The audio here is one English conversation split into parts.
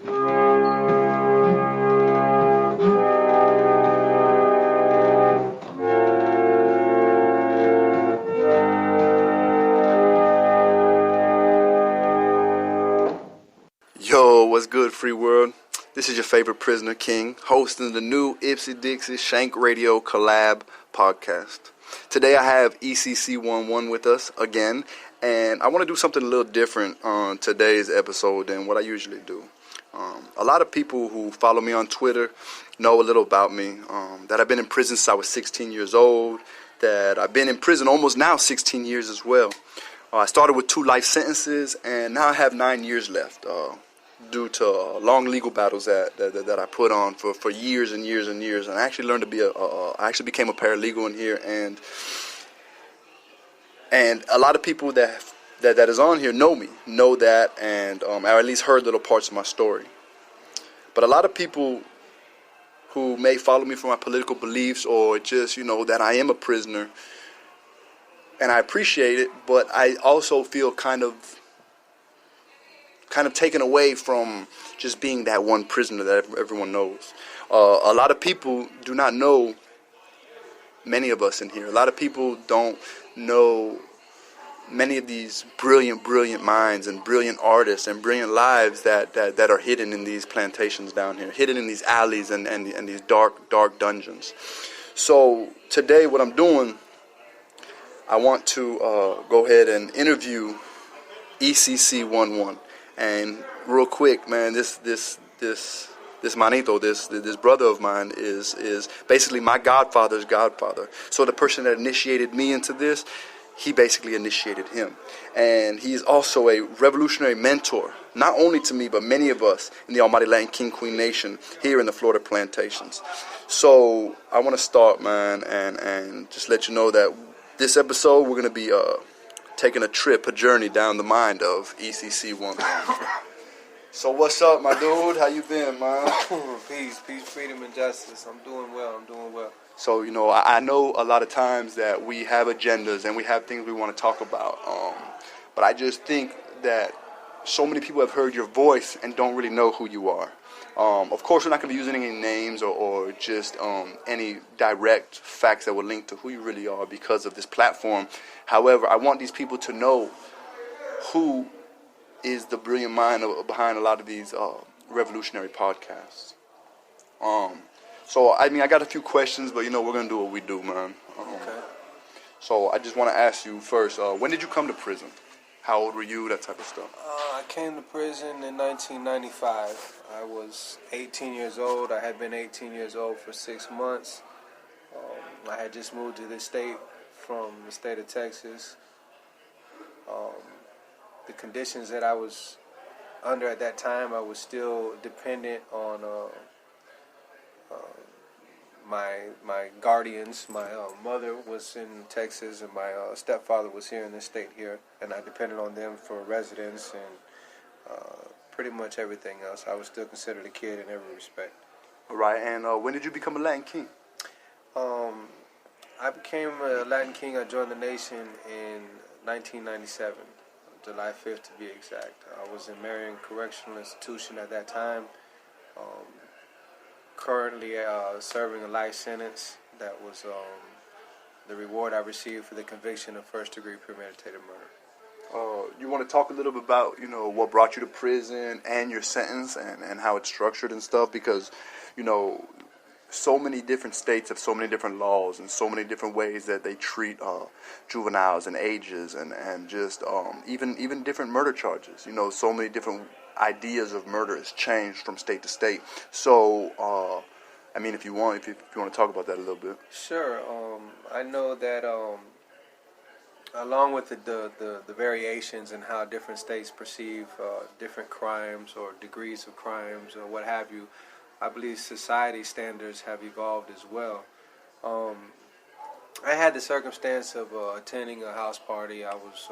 Yo, what's good, free world? This is your favorite prisoner, King, hosting the new Ipsy Dixie Shank Radio collab podcast. Today I have ECC11 with us again, and I want to do something a little different on today's episode than what I usually do. A lot of people who follow me on Twitter know a little about me, that I've been in prison since I was 16 years old, that I've been in prison almost now 16 years as well. I started with 2 life sentences, and now I have 9 years left. Due to long legal battles that I put on for years and years and years, and I actually learned to be I actually became a paralegal in here, and a lot of people that is on here know that, and I at least heard little parts of my story. But a lot of people who may follow me for my political beliefs, or just that I am a prisoner, and I appreciate it, but I also feel kind of taken away from just being that one prisoner that everyone knows. A lot of people do not know many of us in here. A lot of people don't know many of these brilliant minds and brilliant artists and brilliant lives that are hidden in these plantations down here, hidden in these alleys and these dark dungeons. So today what I'm doing, I want to go ahead and interview ECC11. And real quick, man, this manito, this brother of mine is basically my godfather's godfather. So the person that initiated me into this, he basically initiated him. And he's also a revolutionary mentor, not only to me, but many of us in the Almighty Latin King Queen Nation here in the Florida plantations. So I want to start, man, and just let you know that this episode we're going to be taking a journey down the mind of ECC11. So what's up, my dude? How you been, man? Peace, freedom, and justice. I'm doing well. So, I know a lot of times that we have agendas and we have things we want to talk about. But I just think that so many people have heard your voice and don't really know who you are. Of course, we're not going to be using any names or just any direct facts that will link to who you really are because of this platform. However, I want these people to know who is the brilliant mind behind a lot of these revolutionary podcasts. So, I got a few questions, but, we're going to do what we do, man. Okay. So, I just want to ask you first, when did you come to prison? How old were you, that type of stuff? I came to prison in 1995. I was 18 years old. I had been 18 years old for 6 months. I had just moved to this state from the state of Texas. The conditions that I was under at that time, I was still dependent on my guardians. My mother was in Texas, and my stepfather was here in this state here, and I depended on them for residence and pretty much everything else. I was still considered a kid in every respect. All right, and when did you become a Latin King? I became a Latin King. I joined the nation in 1997, July 5th to be exact. I was in Marion Correctional Institution at that time. Currently serving a life sentence. That was the reward I received for the conviction of first-degree premeditated murder. You want to talk a little bit about, what brought you to prison and your sentence and how it's structured and stuff? Because, so many different states have so many different laws and so many different ways that they treat juveniles and ages and just even different murder charges. So many different ideas of murder has changed from state to state. So, if you want to talk about that a little bit. Sure. I know that along with the variations in how different states perceive different crimes or degrees of crimes or what have you, I believe society standards have evolved as well. I had the circumstance of attending a house party. I was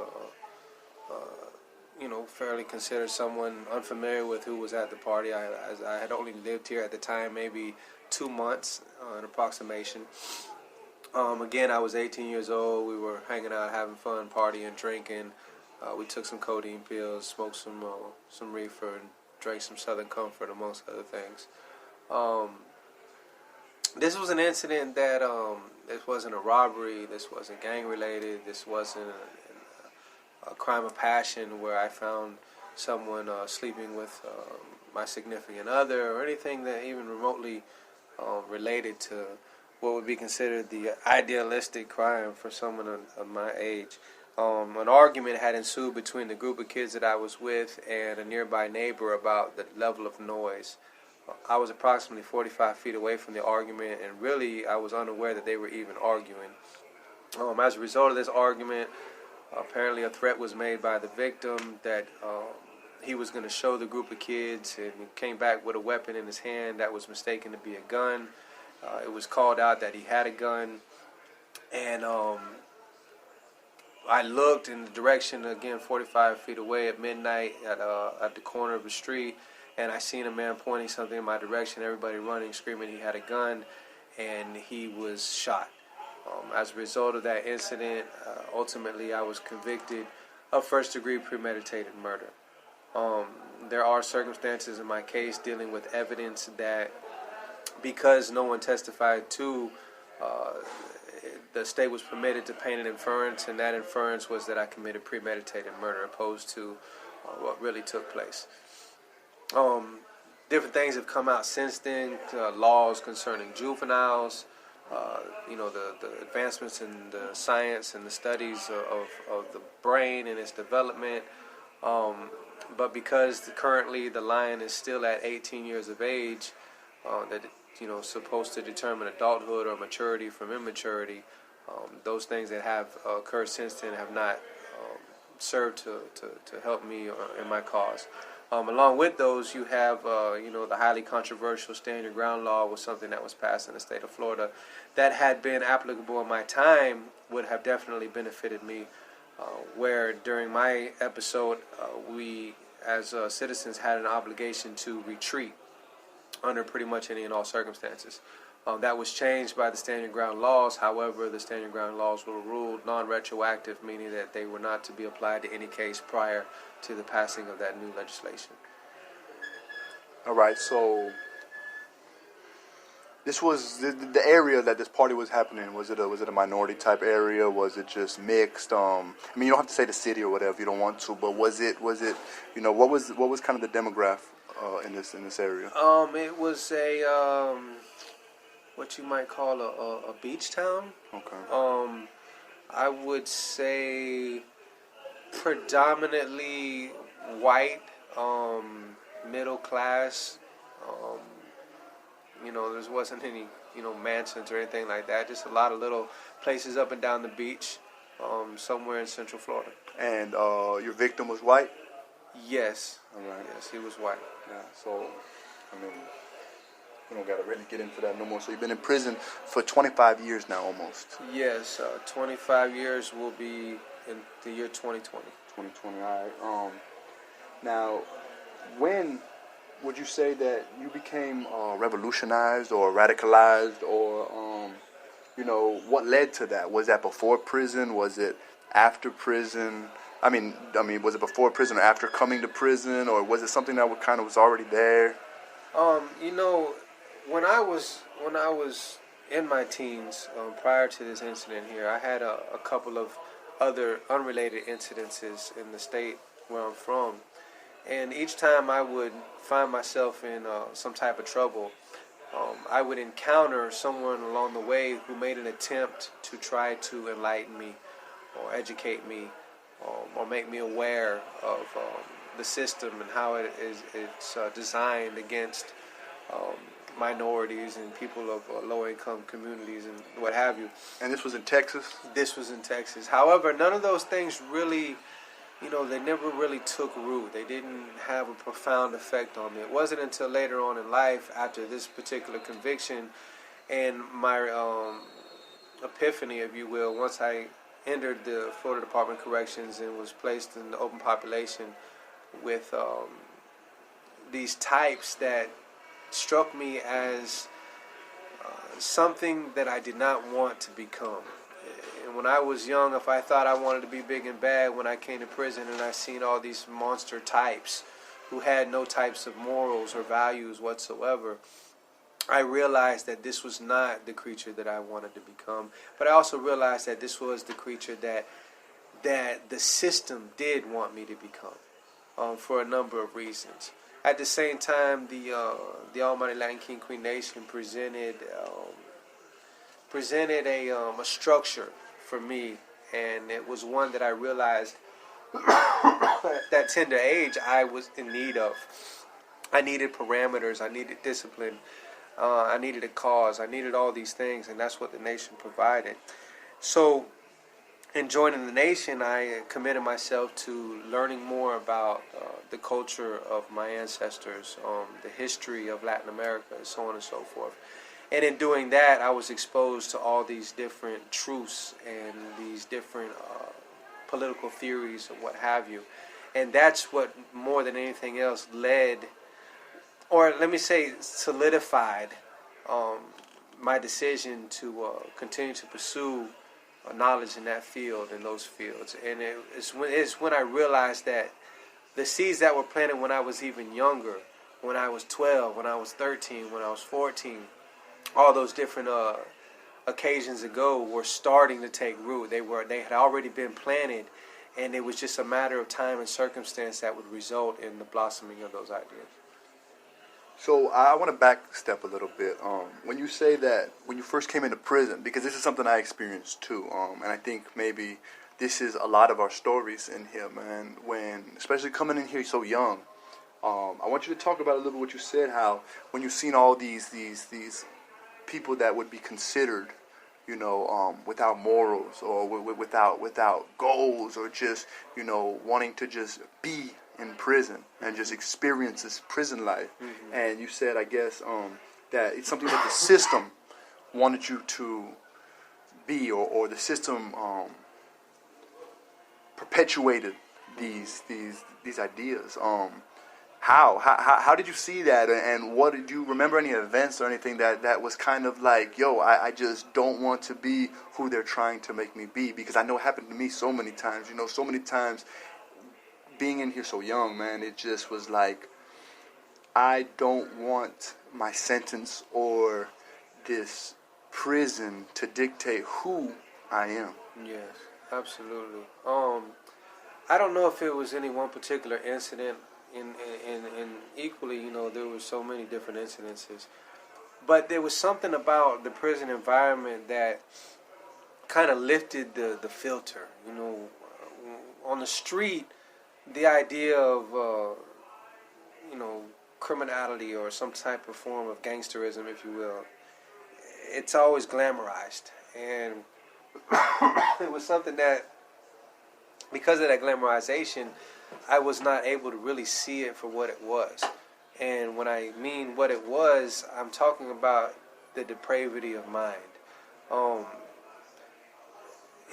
fairly considered someone unfamiliar with who was at the party. I had only lived here at the time maybe 2 months, an approximation. Again, I was 18 years old. We were hanging out, having fun, partying, drinking. We took some codeine pills, smoked some reefer, and drank some Southern Comfort, amongst other things. This was an incident that this wasn't a robbery, this wasn't gang related, this wasn't a crime of passion where I found someone sleeping with my significant other, or anything that even remotely related to what would be considered the idealistic crime for someone of my age. An argument had ensued between the group of kids that I was with and a nearby neighbor about the level of noise. I was approximately 45 feet away from the argument, and really I was unaware that they were even arguing. As a result of this argument, apparently a threat was made by the victim that he was going to show the group of kids, and he came back with a weapon in his hand that was mistaken to be a gun. It was called out that he had a gun, and I looked in the direction, again, 45 feet away at midnight at the corner of the street, and I seen a man pointing something in my direction, everybody running, screaming he had a gun, and he was shot. As a result of that incident, ultimately I was convicted of first-degree premeditated murder. There are circumstances in my case dealing with evidence that, because no one testified to, the state was permitted to paint an inference, and that inference was that I committed premeditated murder opposed to what really took place. Different things have come out since then, laws concerning juveniles, the advancements in the science and the studies of the brain and its development. But because currently the line is still at 18 years of age, that supposed to determine adulthood or maturity from immaturity, those things that have occurred since then have not served to help me in my cause. Along with those, you have the highly controversial Stand Your Ground law was something that was passed in the state of Florida that had been applicable in my time would have definitely benefited me, where during my episode we as citizens had an obligation to retreat under pretty much any and all circumstances. That was changed by the Stand Your Ground laws. However, the Stand Your Ground laws were ruled non-retroactive, meaning that they were not to be applied to any case prior to the passing of that new legislation. All right, so this was the area that this party was happening. Was it a minority type area? Was it just mixed? I mean, you don't have to say the city or whatever if you don't want to, but was it what was kind of the demographic in this area? It was a what you might call a beach town. Okay. I would say predominantly white, middle class. There wasn't any, mansions or anything like that. Just a lot of little places up and down the beach, somewhere in Central Florida. And your victim was white? Yes. All right. Yes, he was white. Yeah. So, I mean, we don't got to really get into that no more. So you've been in prison for 25 years now, almost. Yes, 25 years will be in the year 2020. 2020. All right. Now, when would you say that you became revolutionized or radicalized, or what led to that? Was that before prison? Was it after prison? I mean, was it before prison or after coming to prison, or was it something that was already there? When I was in my teens, prior to this incident here, I had a couple of other unrelated incidences in the state where I'm from. And each time I would find myself in some type of trouble, I would encounter someone along the way who made an attempt to try to enlighten me or educate me or make me aware of the system and how it's designed against minorities and people of low-income communities and what have you. And this was in Texas? This was in Texas. However, none of those things really, they never really took root. They didn't have a profound effect on me. It wasn't until later on in life, after this particular conviction and my epiphany, if you will, once I entered the Florida Department of Corrections and was placed in the open population with these types that struck me as something that I did not want to become. And when I was young, if I thought I wanted to be big and bad, when I came to prison and I seen all these monster types who had no types of morals or values whatsoever, I realized that this was not the creature that I wanted to become. But I also realized that this was the creature that the system did want me to become, for a number of reasons. At the same time, the Almighty Latin King Queen Nation presented a structure for me, and it was one that I realized at that tender age I was in need of. I needed parameters, I needed discipline, I needed a cause, I needed all these things, and that's what the nation provided. So in joining the nation, I committed myself to learning more about the culture of my ancestors, the history of Latin America, and so on and so forth. And in doing that, I was exposed to all these different truths and these different political theories and what have you. And that's what, more than anything else, led, or let me say solidified, my decision to continue to pursue knowledge in that field, in those fields. And it's when I realized that the seeds that were planted when I was even younger, when I was 12, when I was 13, when I was 14, all those different occasions ago were starting to take root. They had already been planted, and it was just a matter of time and circumstance that would result in the blossoming of those ideas. So I want to back step a little bit. When you say that when you first came into prison, because this is something I experienced too, and I think maybe this is a lot of our stories in here, man. When, especially coming in here so young, I want you to talk about a little what you said. How when you've seen all these people that would be considered, without morals or without goals, or just wanting to just be in prison and just experience this prison life. Mm-hmm. And you said, I guess, that it's something that the system wanted you to be, or the system perpetuated these ideas. How did you see that, and what did you remember, any events or anything that was kind of like, I just don't want to be who they're trying to make me be? Because I know it happened to me so many times, so many times being in here so young, man. It just was like, I don't want my sentence or this prison to dictate who I am. Yes, absolutely. I don't know if it was any one particular incident. In equally, there were so many different incidences, but there was something about the prison environment that kind of lifted the filter. On the street, the idea of criminality or some type of form of gangsterism, if you will, it's always glamorized, and it was something that, because of that glamorization, I was not able to really see it for what it was. And when I mean what it was, I'm talking about the depravity of mind.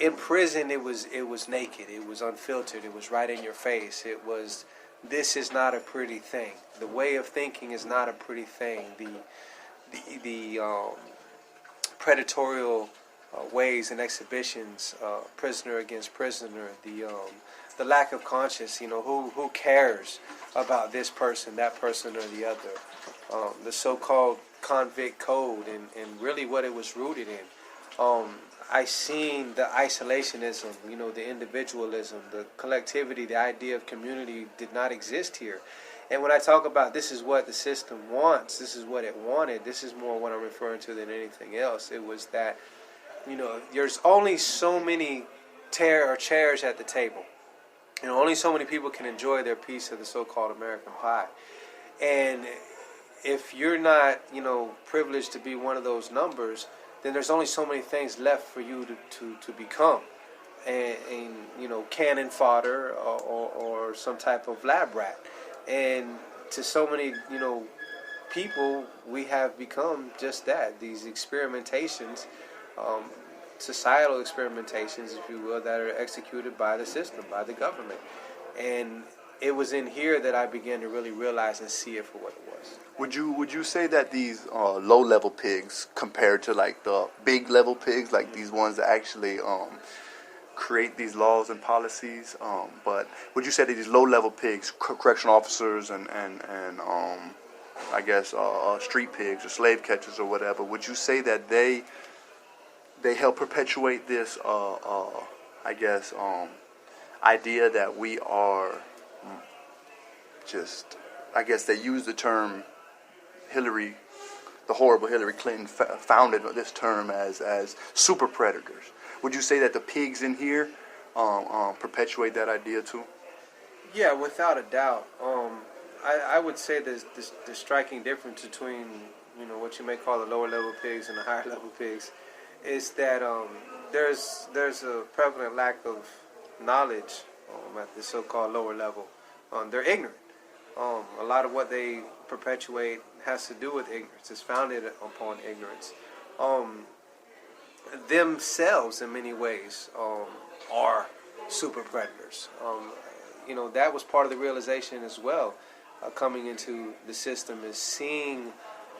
In prison, it was naked, it was unfiltered, it was right in your face. It was, this is not a pretty thing. The way of thinking is not a pretty thing. The predatorial ways and exhibitions, prisoner against prisoner, the lack of conscience, who cares about this person, that person, or the other. The so-called convict code, and really what it was rooted in. I seen the isolationism, the individualism, the collectivity, the idea of community did not exist here. And when I talk about this is what the system wants, this is what it wanted, this is more what I'm referring to than anything else. It was that, there's only so many chairs at the table. Only so many people can enjoy their piece of the so-called American pie. And if you're not, privileged to be one of those numbers, then there's only so many things left for you to become. And cannon fodder or some type of lab rat. And to so many, people, we have become just that, these experimentations, societal experimentations, if you will, that are executed by the system, by the government. And it was in here that I began to really realize and see it for what it was. Would you say that these low-level pigs compared to like the big-level pigs, like these ones that actually create these laws and policies. But would you say that these low-level pigs, correctional officers and I guess street pigs or slave catchers or whatever, would you say that they help perpetuate this I guess idea that we are just, I guess they use the term the horrible Hillary Clinton founded this term as super predators. Would you say that the pigs in here perpetuate that idea too? Yeah, without a doubt. I would say there's the striking difference between what you may call the lower level pigs and the higher level pigs is that there's a prevalent lack of knowledge at the so-called lower level. They're ignorant. A lot of what they perpetuate has to do with ignorance. It's founded upon ignorance. Themselves, in many ways, are super predators. That was part of the realization as well, coming into the system, is seeing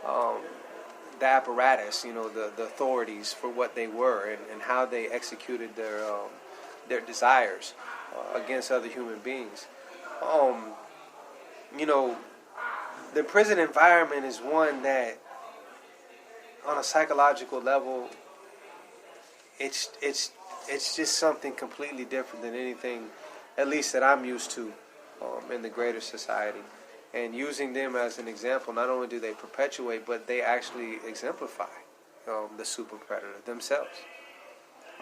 the apparatus, the authorities for what they were and how they executed their desires against other human beings. The prison environment is one that, on a psychological level, it's just something completely different than anything, at least that I'm used to in the greater society. And using them as an example, not only do they perpetuate, but they actually exemplify the super predator themselves.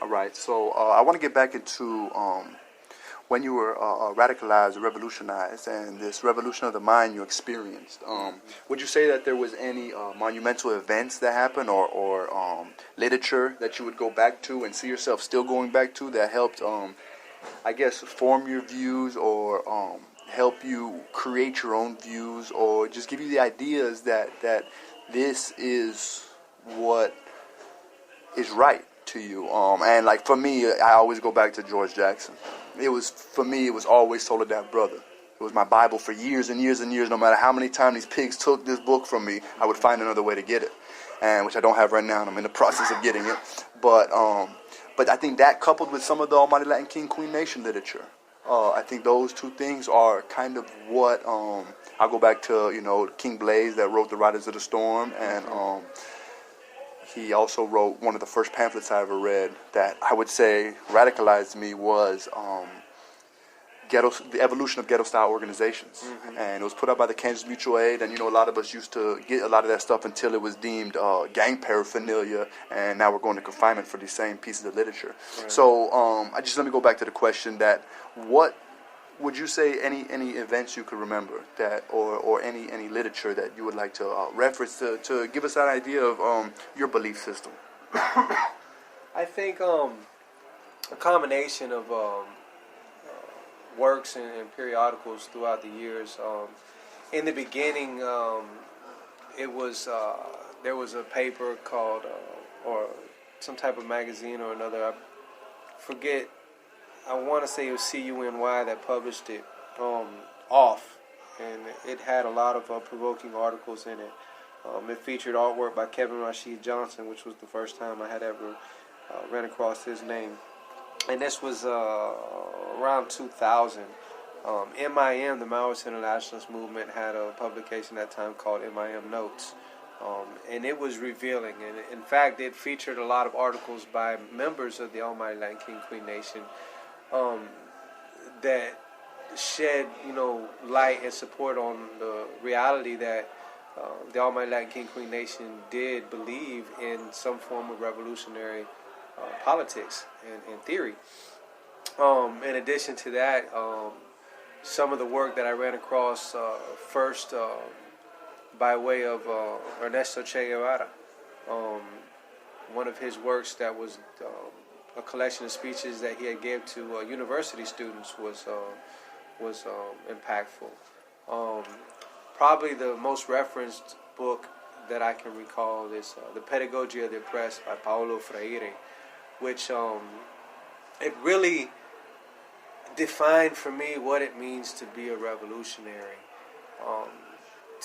All right, so I want to get back into when you were radicalized or revolutionized, and this revolution of the mind you experienced. Would you say that there was any monumental events that happened or literature that you would go back to and see yourself still going back to that helped, I guess, form your views or help you create your own views or just give you the ideas that this is what is right to you? And like for me, I always go back to George Jackson. It was always Soledad Brother. It was my Bible for years and years and years. No matter how many times these pigs took this book from me, I would find another way to get it, and which I don't have right now, and I'm in the process of getting it. But I think that coupled with some of the Almighty Latin King Queen Nation literature, I think those two things are kind of what I'll go back to. King Blaze that wrote The Riders of the Storm, and he also wrote one of the first pamphlets I ever read that I would say radicalized me was the evolution of ghetto-style organizations. Mm-hmm. And it was put out by the Kansas Mutual Aid, and a lot of us used to get a lot of that stuff until it was deemed gang paraphernalia, and now we're going to confinement for these same pieces of literature. Right. So let me go back to the question that what would you say any events you could remember that or any literature that you would like to reference to give us that idea of your belief system? I think a combination of works and periodicals throughout the years. In the beginning, it was there was a paper called or some type of magazine or another. I forget. I want to say it was CUNY that published it off, and it had a lot of provoking articles in it. It featured artwork by Kevin Rashid Johnson, which was the first time I had ever ran across his name. And this was around 2000. MIM, the Maoist Internationalist Movement, had a publication at that time called MIM Notes. And it was revealing. And in fact, it featured a lot of articles by members of the Almighty Latin King Queen Nation that shed, light and support on the reality that the Almighty Latin King Queen Nation did believe in some form of revolutionary politics and theory. In addition to that, some of the work that I ran across first by way of Ernesto Che Guevara, one of his works that was a collection of speeches that he had gave to university students was impactful. Probably the most referenced book that I can recall is The Pedagogy of the Oppressed by Paulo Freire, which it really defined for me what it means to be a revolutionary,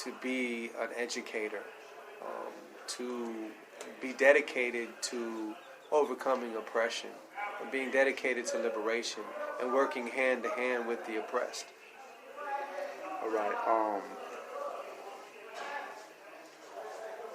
to be an educator, to be dedicated to overcoming oppression, being dedicated to liberation and working hand to hand with the oppressed. All right.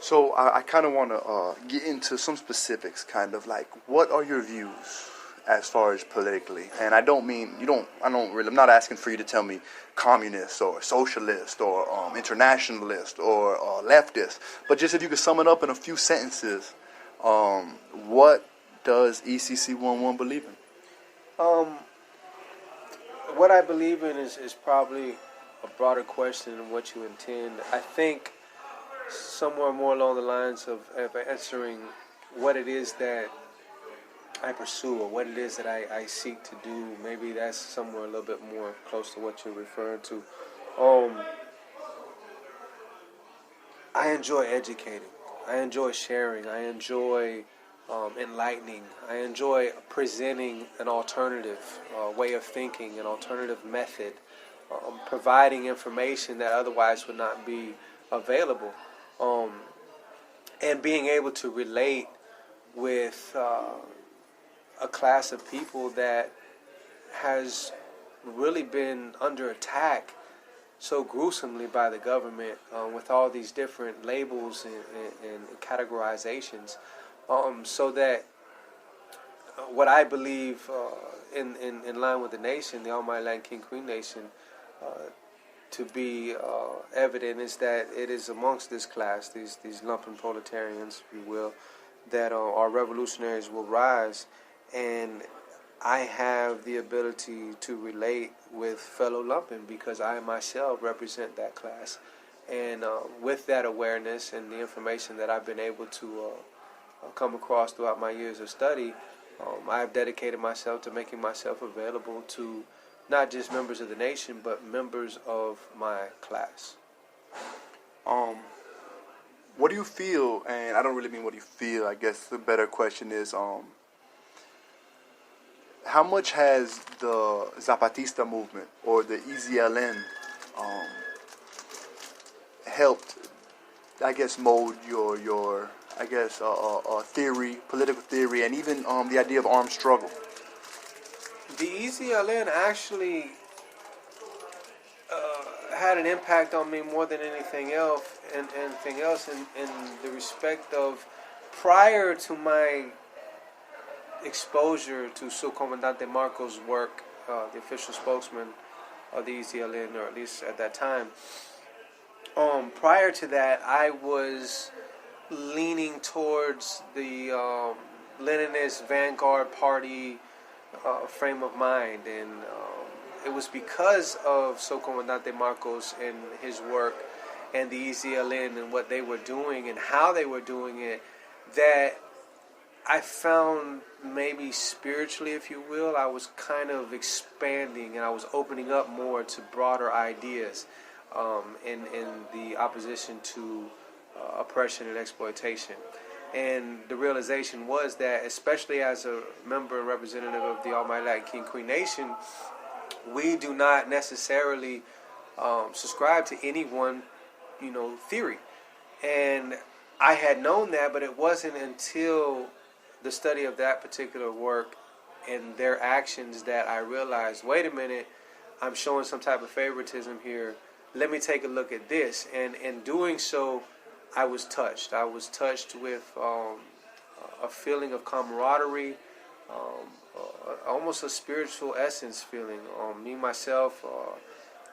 So I kind of want to get into some specifics, kind of like, what are your views as far as politically? And I don't mean, I'm not asking for you to tell me communist or socialist or internationalist or leftist, but just if you could sum it up in a few sentences, what does ECC11 believe in? What I believe in is probably a broader question than what you intend. I think somewhere more along the lines of answering what it is that I pursue or what it is that I seek to do. Maybe that's somewhere a little bit more close to what you're referring to. I enjoy educating. I enjoy sharing. I enjoy enlightening. I enjoy presenting an alternative way of thinking, an alternative method, providing information that otherwise would not be available, and being able to relate with a class of people that has really been under attack so gruesomely by the government, with all these different labels and categorizations, so that what I believe in line with the nation, the Almighty Land King Queen Nation, to be evident is that it is amongst this class, these lumpen proletarians, if you will, that our revolutionaries will rise, and I have the ability to relate with fellow lumpen because I myself represent that class, and with that awareness and the information that I've been able to come across throughout my years of study, I have dedicated myself to making myself available to not just members of the nation, but members of my class. What do you feel, and I don't really mean what do you feel, I guess the better question is, how much has the Zapatista movement or the ECC11 helped, I guess, mold your I guess, theory, political theory, and even the idea of armed struggle? The ECC11 actually had an impact on me more than anything else, in the respect of, prior to my exposure to Subcomandante Marcos' work, the official spokesman of the ECC11, or at least at that time, prior to that, I was leaning towards the Leninist vanguard party frame of mind, and it was because of Subcomandante Marcos and his work and the ECC11 and what they were doing and how they were doing it that I found, maybe spiritually, if you will, I was kind of expanding and I was opening up more to broader ideas in the opposition to oppression and exploitation. And the realization was that, especially as a member and representative of the Almighty Land King Queen Nation, we do not necessarily subscribe to any one, theory. And I had known that, but it wasn't until the study of that particular work and their actions that I realized, wait a minute, I'm showing some type of favoritism here. Let me take a look at this. And in doing so, I was touched. I was touched with a feeling of camaraderie, almost a spiritual essence feeling. Me, myself,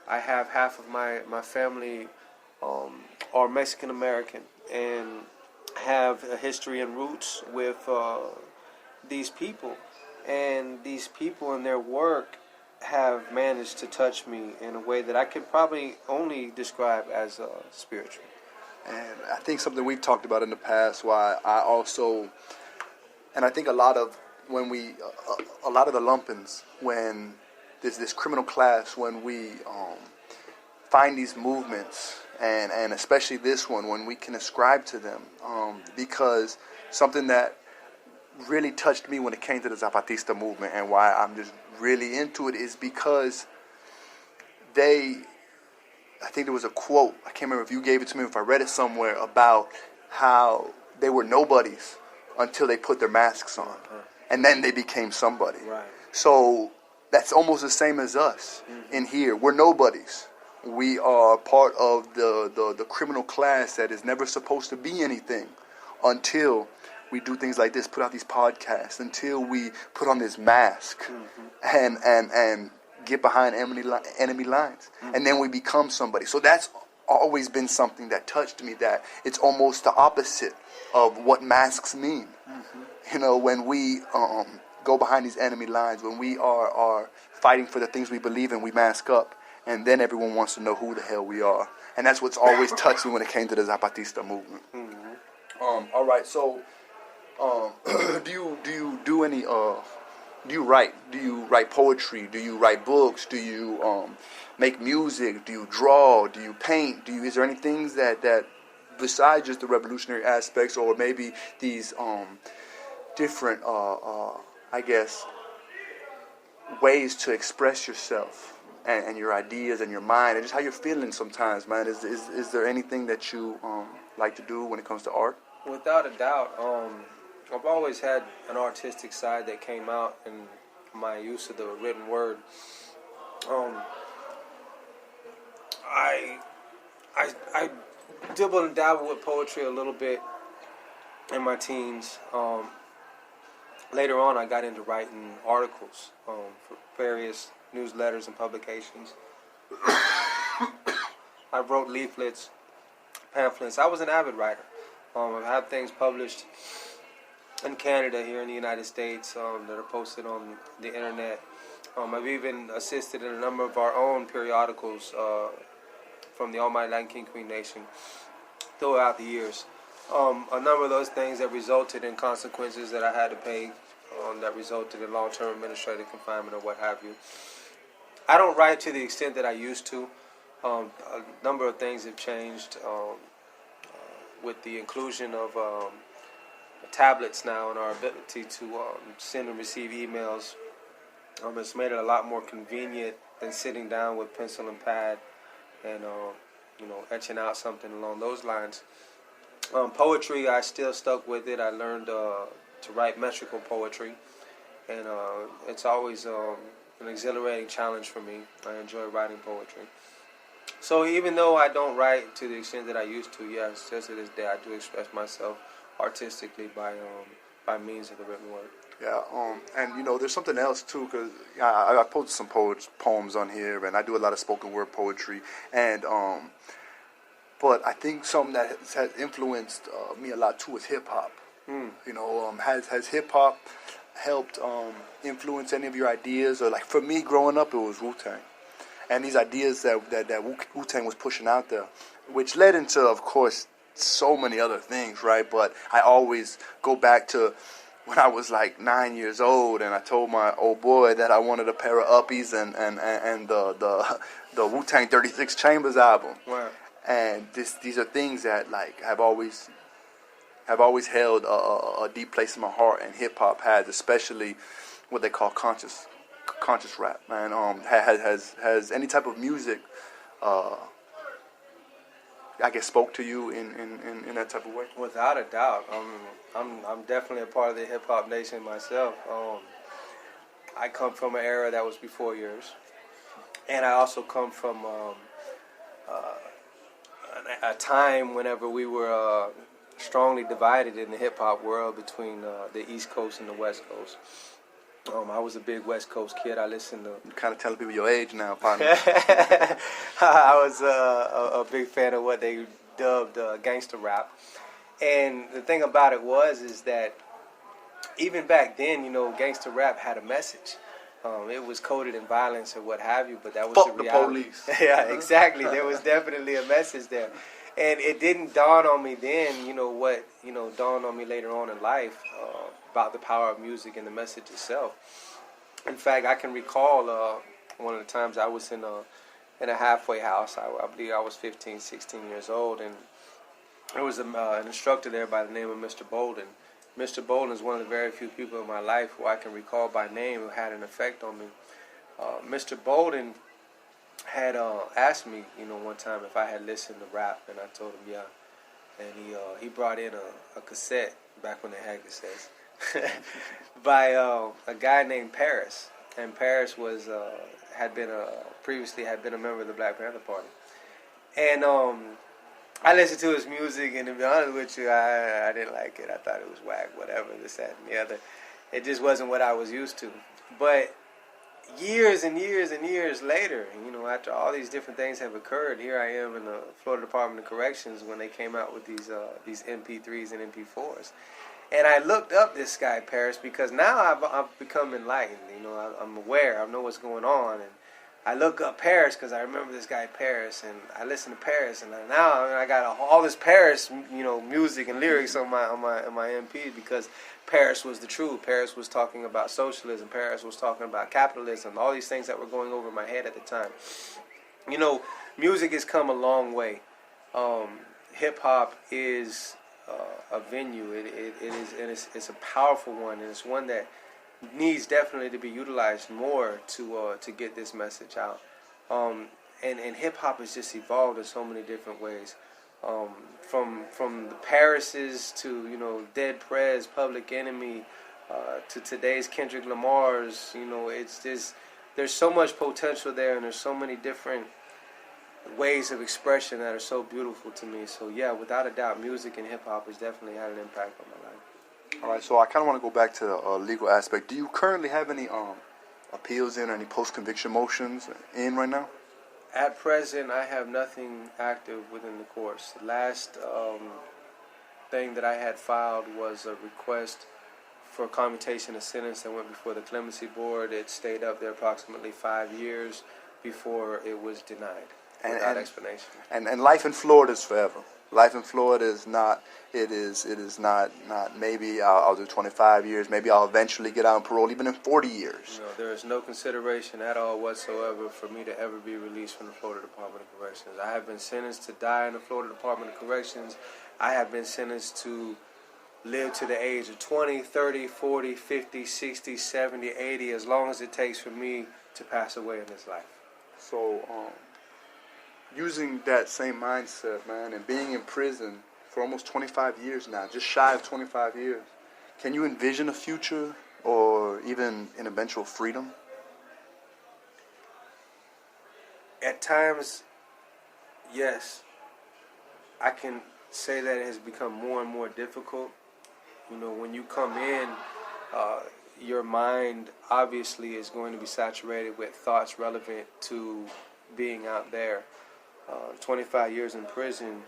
I have half of my family are Mexican American and have a history and roots with these people. And these people and their work have managed to touch me in a way that I could probably only describe as spiritual. And I think something we've talked about in the past, why I also, and I think a lot of the lumpens, when there's this criminal class, when we find these movements, and especially this one, when we can ascribe to them, because something that really touched me when it came to the Zapatista movement and why I'm just really into it is because I think there was a quote, I can't remember if you gave it to me, if I read it somewhere, about how they were nobodies until they put their masks on. and then they became somebody. Right. So that's almost the same as us in here. We're nobodies. We are part of the criminal class that is never supposed to be anything until we do things like this, put out these podcasts, until we put on this mask and get behind enemy lines. And then we become somebody. So that's always been something that touched me, that it's almost the opposite of what masks mean. You know, when we go behind these enemy lines, when we are fighting for the things we believe in, we mask up. And then everyone wants to know who the hell we are. And that's what's always touched me when it came to the Zapatista movement. All right, so do you do any do you write poetry? Do you write books? Do you make music? Do you draw? Do you paint? Is there any things that besides just the revolutionary aspects, or maybe these different I guess ways to express yourself and your ideas and your mind and just how you're feeling sometimes, man? Is there anything that you like to do when it comes to art? Without a doubt, I've always had an artistic side that came out in my use of the written word. I dibble and dabble with poetry a little bit in my teens. Later on, I got into writing articles for various newsletters and publications. I wrote leaflets, pamphlets. I was an avid writer. I've had things published in Canada, here in the United States, that are posted on the internet. I've even assisted in a number of our own periodicals from the Almighty Latin King Queen Nation throughout the years. A number of those things that resulted in consequences that I had to pay, that resulted in long-term administrative confinement or what have you. I don't write to the extent that I used to. A number of things have changed with the inclusion of tablets now and our ability to send and receive emails. It's made it a lot more convenient than sitting down with pencil and pad and etching out something along those lines. Poetry, I still stuck with it. I learned to write metrical poetry, and it's always an exhilarating challenge for me. I enjoy writing poetry. So even though I don't write to the extent that I used to, yes, just to this day I do express myself artistically by means of the written word. Yeah, and there's something else too, because I posted some poems on here, and I do a lot of spoken word poetry, and but I think something that has influenced me a lot too is hip hop. Has hip hop helped influence any of your ideas? Or like for me, growing up, it was Wu-Tang, and these ideas that Wu-Tang was pushing out there, which led into, of course, so many other things, right? But I always go back to when I was like 9 years old, and I told my old boy that I wanted a pair of Uppies and the Wu-Tang 36 Chambers album. Wow. And these are things that like have always held a deep place in my heart, and hip hop has, especially what they call conscious rap. Man, has any type of music, I guess, spoke to you in that type of way? Without a doubt, I'm definitely a part of the hip hop nation myself. I come from an era that was before yours, and I also come from a time whenever we were strongly divided in the hip hop world between the East Coast and the West Coast. I was a big West Coast kid. I listened to... You're kind of telling people your age now, partner. I was a big fan of what they dubbed gangster rap. And the thing about it is that even back then, gangster rap had a message. It was coded in violence or what have you, but that was Fuck the reality. The police. Yeah, exactly. There was definitely a message there. And it didn't dawn on me then, what dawned on me later on in life about the power of music and the message itself. In fact, I can recall one of the times I was in a halfway house. I believe I was 15, 16 years old, and there was an instructor there by the name of Mr. Bolden. Mr. Bolden is one of the very few people in my life who I can recall by name who had an effect on me. Mr. Bolden had asked me, one time if I had listened to rap, and I told him yeah. And he brought in a cassette back when they had cassettes. by a guy named Paris, and Paris was previously had been a member of the Black Panther Party, and I listened to his music, and to be honest with you, I didn't like it. I thought it was whack, whatever, this, that, and the other. It just wasn't what I was used to. But years and years and years later, after all these different things have occurred, here I am in the Florida Department of Corrections when they came out with these MP3s and MP4s. And I looked up this guy, Paris, because now I've become enlightened. I'm aware. I know what's going on. And I look up Paris because I remember this guy, Paris, and I listen to Paris. And now I got all this Paris, music and lyrics on my MP because Paris was the truth. Paris was talking about socialism. Paris was talking about capitalism. All these things that were going over my head at the time. Music has come a long way. Hip hop is a venue. It's a powerful one, and it's one that needs definitely to be utilized more to get this message out. And hip hop has just evolved in so many different ways. From the Parises to Dead Prez, Public Enemy, to today's Kendrick Lamar's. It's just there's so much potential there, and there's so many different ways of expression that are so beautiful to me. So yeah, without a doubt, music and hip hop has definitely had an impact on my life. All right, so I kind of want to go back to the legal aspect. Do you currently have any appeals in or any post-conviction motions in right now? At present, I have nothing active within the courts. The last thing that I had filed was a request for commutation of sentence that went before the clemency board. It stayed up there approximately 5 years before it was denied without explanation. And life in Florida is forever. Life in Florida is not. It is not. Maybe I'll do 25 years. Maybe I'll eventually get out on parole, even in 40 years. There is no consideration at all whatsoever for me to ever be released from the Florida Department of Corrections. I have been sentenced to die in the Florida Department of Corrections. I have been sentenced to live to the age of 20, 30, 40, 50, 60, 70, 80, as long as it takes for me to pass away in this life. So, using that same mindset, man, and being in prison for almost 25 years now, just shy of 25 years, can you envision a future or even an eventual freedom? At times, yes. I can say that it has become more and more difficult. When you come in, your mind obviously is going to be saturated with thoughts relevant to being out there. 25 years in prison,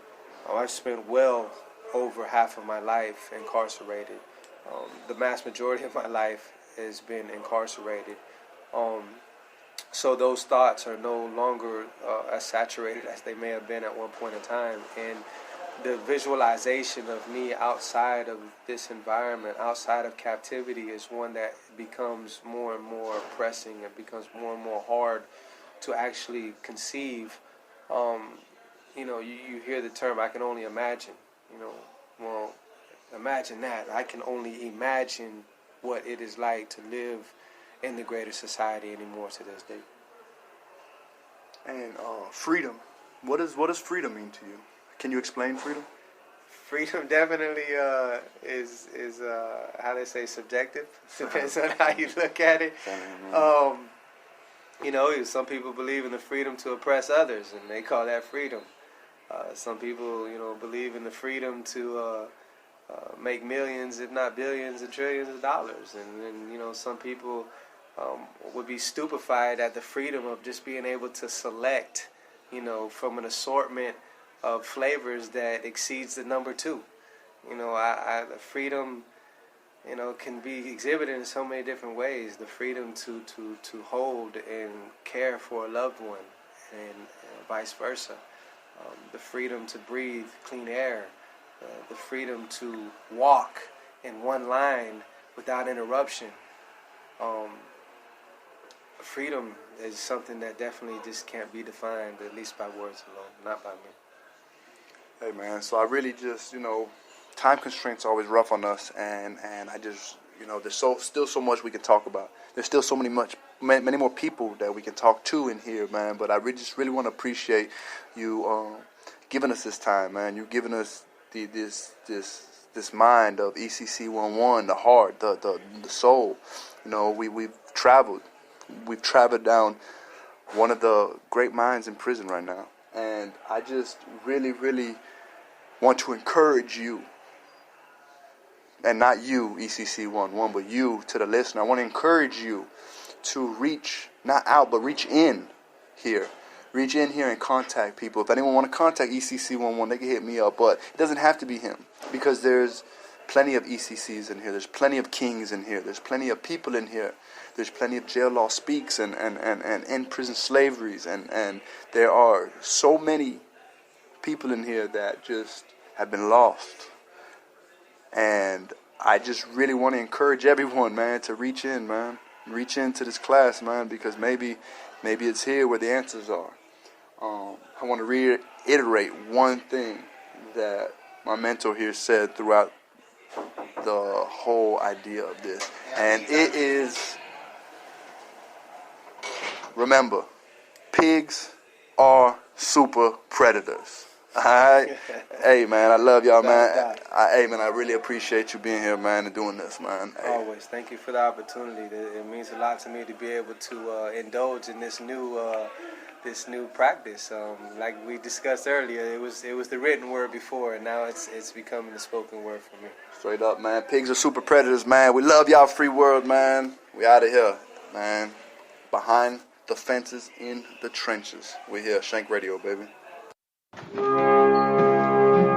I spent well over half of my life incarcerated. The mass majority of my life has been incarcerated. So those thoughts are no longer as saturated as they may have been at one point in time. And the visualization of me outside of this environment, outside of captivity, is one that becomes more and more pressing. It becomes more and more hard to actually conceive. You hear the term, I can only imagine. Well, imagine that. I can only imagine what it is like to live in the greater society anymore to this day. And freedom. What does freedom mean to you? Can you explain freedom? Freedom definitely is how they say subjective. Depends on how you look at it. Some people believe in the freedom to oppress others, and they call that freedom. Some people, believe in the freedom to make millions, if not billions and trillions of dollars. And then, some people would be stupefied at the freedom of just being able to select, from an assortment of flavors that exceeds the number 2. The freedom, can be exhibited in so many different ways. The freedom to hold and care for a loved one, and vice versa. The freedom to breathe clean air. The freedom to walk in one line without interruption. Freedom is something that definitely just can't be defined, at least by words alone, not by me. Hey, man, so I really just, time constraints are always rough on us, and I just, there's still so much we can talk about. There's still so many more people that we can talk to in here, man, but I really want to appreciate you giving us this time, man. You've given us this this mind of ECC11, the heart, the soul. You know, we've traveled down one of the great minds in prison right now, and I just really want to encourage you, and not you ECC11, but you to the listener. I want to encourage you to reach not out, but reach in here. Reach in here and contact people. If anyone want to contact ECC11, they can hit me up, but it doesn't have to be him, because there's plenty of ECCs in here. There's plenty of kings in here. There's plenty of people in here. There's plenty of jail law speaks and in-prison slaveries. And there are so many people in here that just have been lost. And I just really want to encourage everyone, man, to reach in, man. Reach into this class, man, because maybe it's here where the answers are. I want to reiterate one thing that my mentor here said throughout the whole idea of this. And it is, remember, pigs are super predators. Alright? Hey, man, I love y'all, man. Hey, man, I really appreciate you being here, man, and doing this, man. Hey. Always. Thank you for the opportunity. It means a lot to me to be able to indulge in this new practice. Like we discussed earlier, it was the written word before, and now it's becoming the spoken word for me. Straight up, man. Pigs are super predators, man. We love y'all, free world, man. We out of here, man. Behind the fences, in the trenches. We here, Shank Radio, baby.